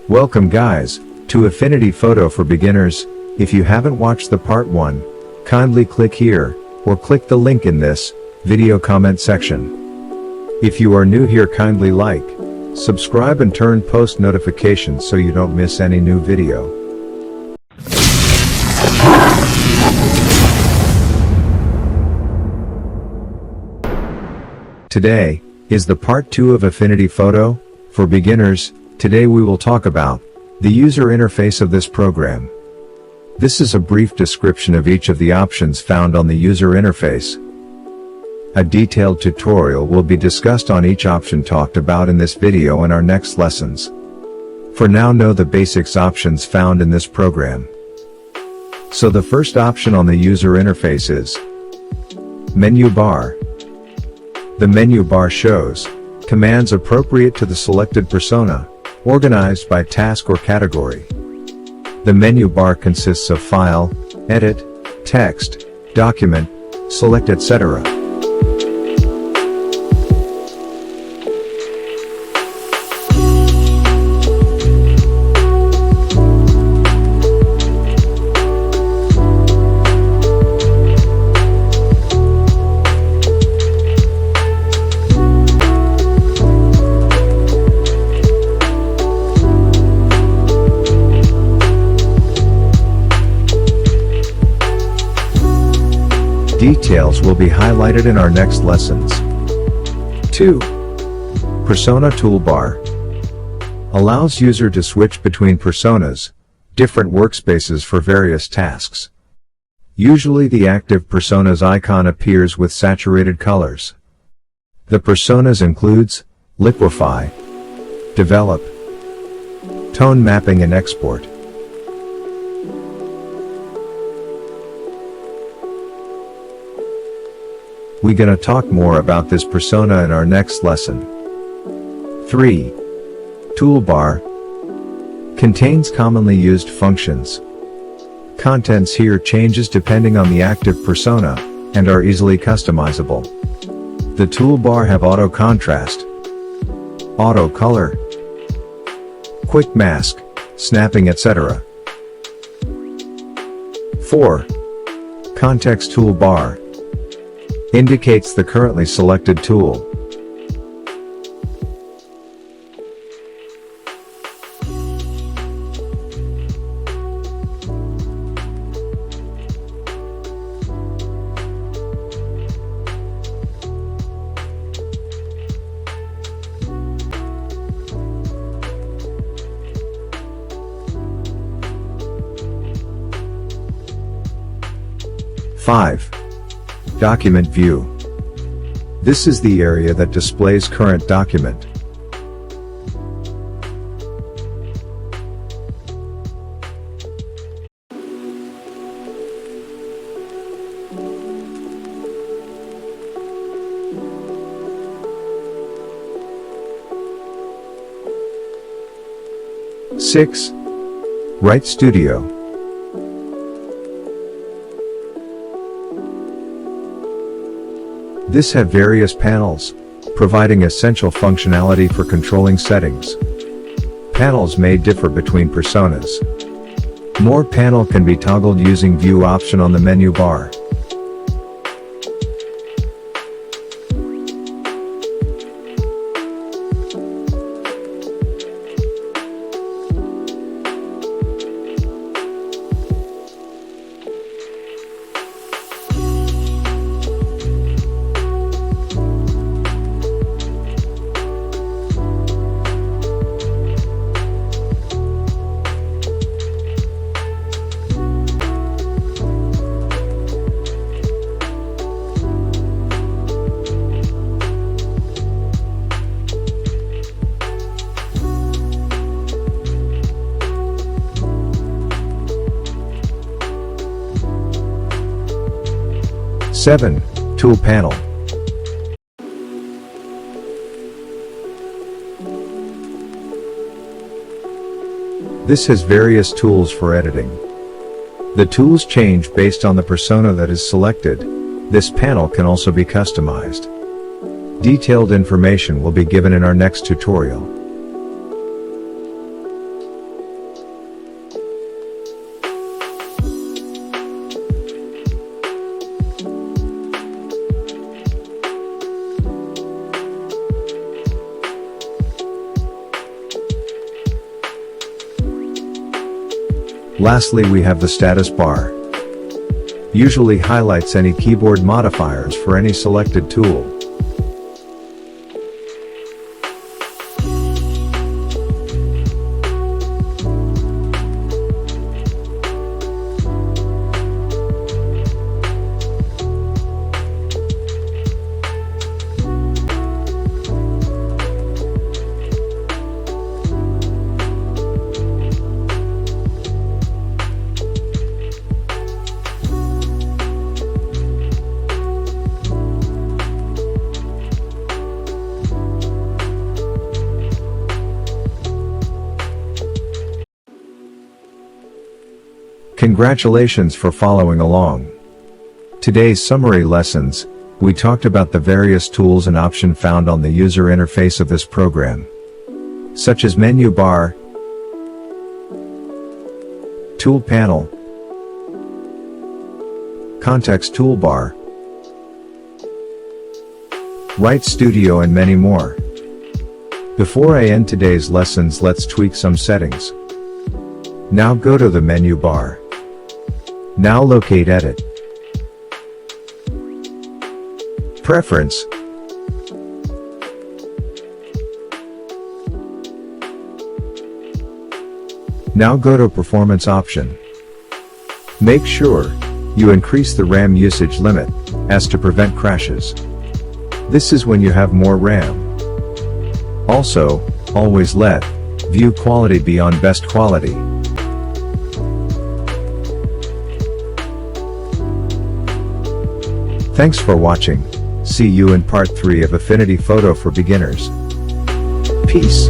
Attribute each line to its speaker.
Speaker 1: Welcome guys, to Affinity Photo for Beginners. If you haven't watched the part 1, kindly click here, or click the link in this video comment section. If you are new here, kindly like, subscribe and turn post notifications so you don't miss any new video. Today is the part 2 of Affinity Photo for Beginners. Today we will talk about the user interface of this program. This is a brief description of each of the options found on the user interface. A detailed tutorial will be discussed on each option talked about in this video in our next lessons. For now, know the basics options found in this program. So the first option on the user interface is Menu Bar. The menu bar shows commands appropriate to the selected persona, organized by task or category. The menu bar consists of File, Edit, Text, Document, Select, etc. Details will be highlighted in our next lessons. 2. Persona Toolbar allows user to switch between personas, different workspaces for various tasks. Usually the active persona's icon appears with saturated colors. The personas includes Liquify, Develop, Tone Mapping and Export. We're gonna talk more about this persona in our next lesson. 3. Toolbar contains commonly used functions. Contents here changes depending on the active persona, and are easily customizable. The toolbar have auto contrast, auto color, quick mask, snapping, etc. 4. Context toolbar indicates the currently selected tool. Five. Document View. This is the area that displays current document. Six. Write Studio. This have various panels, providing essential functionality for controlling settings. Panels may differ between personas. More panel can be toggled using View option on the menu bar. Seven. Tool Panel. This has various tools for editing. The tools change based on the persona that is selected. This panel can also be customized. Detailed information will be given in our next tutorial. Lastly, we have the status bar. Usually highlights any keyboard modifiers for any selected tool. Congratulations for following along. Today's summary lessons, we talked about the various tools and options found on the user interface of this program, such as menu bar, tool panel, context toolbar, Write Studio, and many more. Before I end today's lessons, let's tweak some settings. Now go to the menu bar. Now locate Edit, Preference, now go to Performance option. Make sure you increase the RAM usage limit, as to prevent crashes. This is when you have more RAM. Also, always let view quality be on best quality. Thanks for watching. See you in part 3 of Affinity Photo for Beginners. Peace.